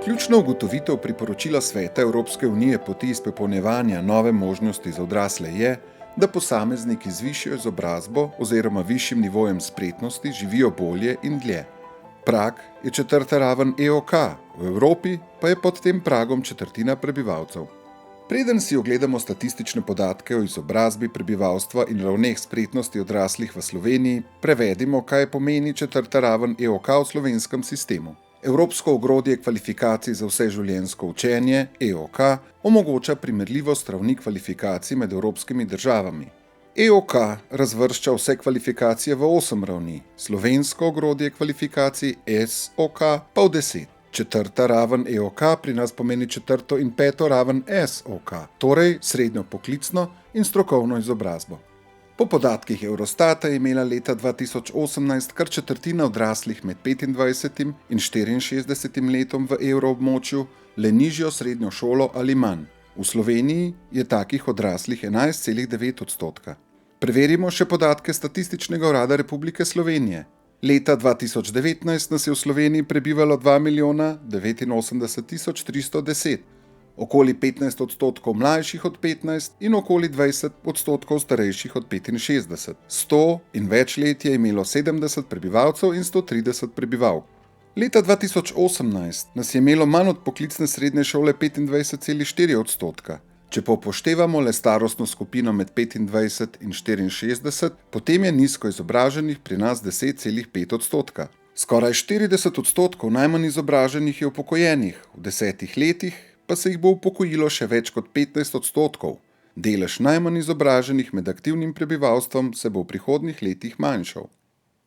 Ključna ugotovitev priporočila Sveta Evropske unije poti izpopolnjevanja nove možnosti za odrasle je, da posamezniki z višjo izobrazbo oziroma višjim nivojem spretnosti živijo bolje in dlje. Prag je 4. raven EOK, v Evropi pa je pod tem pragom četrtina prebivalcev. Preden si ogledamo statistične podatke o izobrazbi prebivalstva in ravneh spretnosti odraslih v Sloveniji, prevedimo, kaj pomeni 4. raven EOK v slovenskem sistemu. Evropsko ogrodje kvalifikacij za vseživljenjsko učenje, EOK, omogoča primerljivost ravni kvalifikacij med evropskimi državami. EOK razvršča vse kvalifikacije v 8 ravni, slovensko ogrodje kvalifikacij SOK pa v 10. 4. raven EOK pri nas pomeni 4. in 5. raven SOK, torej srednjo poklicno in strokovno izobrazbo. Po podatkih Eurostata je imela leta 2018 kar četrtina odraslih med 25 in 64 letom v evroobmočju le nižjo srednjo šolo ali manj. V Sloveniji je takih odraslih 11,9%. Preverimo še podatke Statističnega urada Republike Slovenije. Leta 2019 nas je v Sloveniji prebivalo 2.089.310, okoli 15% mlajših od 15 in okoli 20% starejših od 65. 100 in več let je imelo 70 prebivalcev in 130 prebivalk. Leta 2018 nas je imelo manj od poklicne srednje šole 25,4%. Če pa upoštevamo le starostno skupino med 25 in 64, potem je nizko izobraženih pri nas 10,5%. Skoraj 40% najmanj izobraženih je upokojenih, v 10 letih pa se jih bo upokojilo še več kot 15%. Delež najmanj izobraženih med aktivnim prebivalstvom se bo v prihodnjih letih manjšal.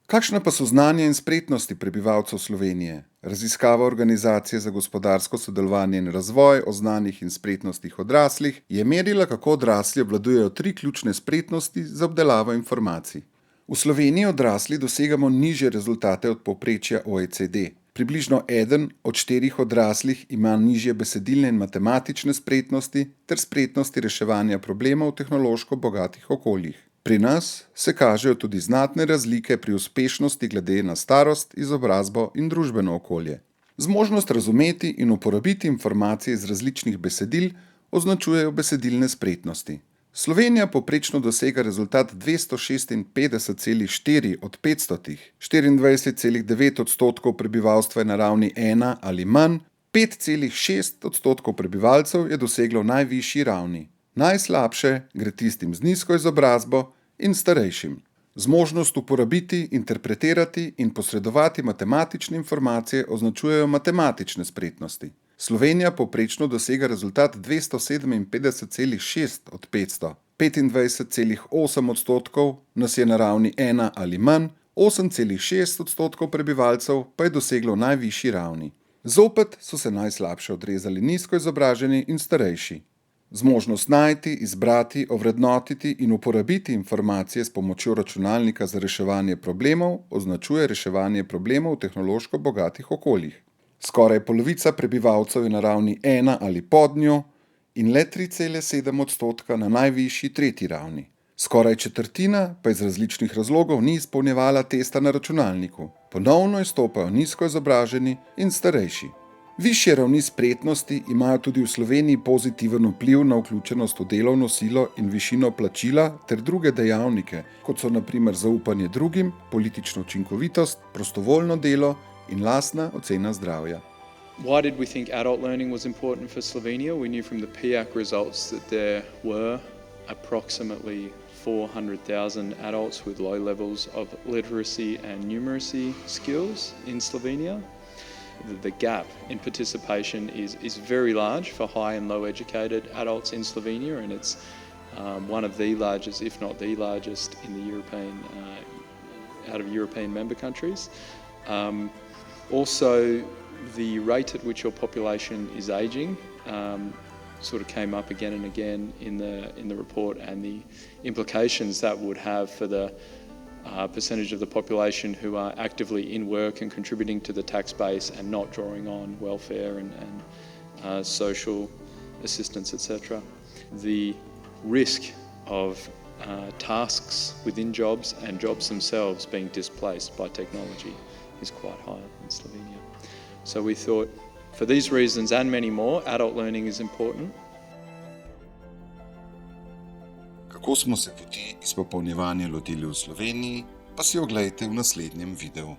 Kakšna pa so znanja in spretnosti prebivalcev Slovenije? Raziskava Organizacije za gospodarsko sodelovanje in razvoj o znanjih in spretnostih odraslih je merila, kako odrasli obvladujejo 3 ključne spretnosti za obdelavo informacij. V Sloveniji odrasli dosegamo nižje rezultate od povprečja OECD. Približno 1 od 4 odraslih ima nižje besedilne in matematične spretnosti ter spretnosti reševanja problemov v tehnološko bogatih okoljih. Pri nas se kažejo tudi znatne razlike pri uspešnosti glede na starost, izobrazbo in družbeno okolje. Zmožnost razumeti in uporabiti informacije iz različnih besedil označujejo besedilne spretnosti. Slovenija povprečno dosega rezultat 256,4 od 500, 24,9% prebivalstva je na ravni 1 ali manj, 5,6% prebivalcev je doseglo najvišji ravni. Najslabše gre tistim z nizko izobrazbo in starejšim. Zmožnost uporabiti, interpretirati in posredovati matematične informacije označujejo matematične spretnosti. Slovenija povprečno dosega rezultat 257,6 od 500, 25,8% nas je na ravni 1 ali manj, 8,6% prebivalcev pa je doseglo najvišji ravni. Zopet so se najslabše odrezali nizko izobraženi in starejši. Zmožnost najti, izbrati, ovrednotiti in uporabiti informacije s pomočjo računalnika za reševanje problemov označuje reševanje problemov v tehnološko bogatih okoljih. Skoraj polovica prebivalcev je na ravni 1 ali pod njo in le 3,7% na najvišji 3. ravni. Skoraj četrtina pa iz različnih razlogov ni izpolnjevala testa na računalniku. Ponovno izstopajo nizko izobraženi in starejši. Višje ravni spretnosti imajo tudi v Sloveniji pozitiven vpliv na vključenost v delovno silo in višino plačila ter druge dejavnike, kot so na primer zaupanje drugim, politična učinkovitost, prostovoljno delo in lastna ocena zdravja. Why did we think adult learning was important for Slovenia? We knew from the PIAAC results that there were approximately 400,000 adults with low levels of literacy and numeracy skills in Slovenia. The gap in participation is very large for high and low educated adults in Slovenia, and it's one of the largest, if not the largest, in the European, out of European member countries. Also, the rate at which your population is aging sort of came up again and again in the report, and the implications that would have for the percentage of the population who are actively in work and contributing to the tax base and not drawing on welfare and social assistance, etc. The risk of tasks within jobs and jobs themselves being displaced by technology is quite high in Slovenia. So we thought For these reasons and many more, adult learning is important. Kako smo se poti izpopolnjevanja lotili v Sloveniji, pa si oglejte v naslednjem videu.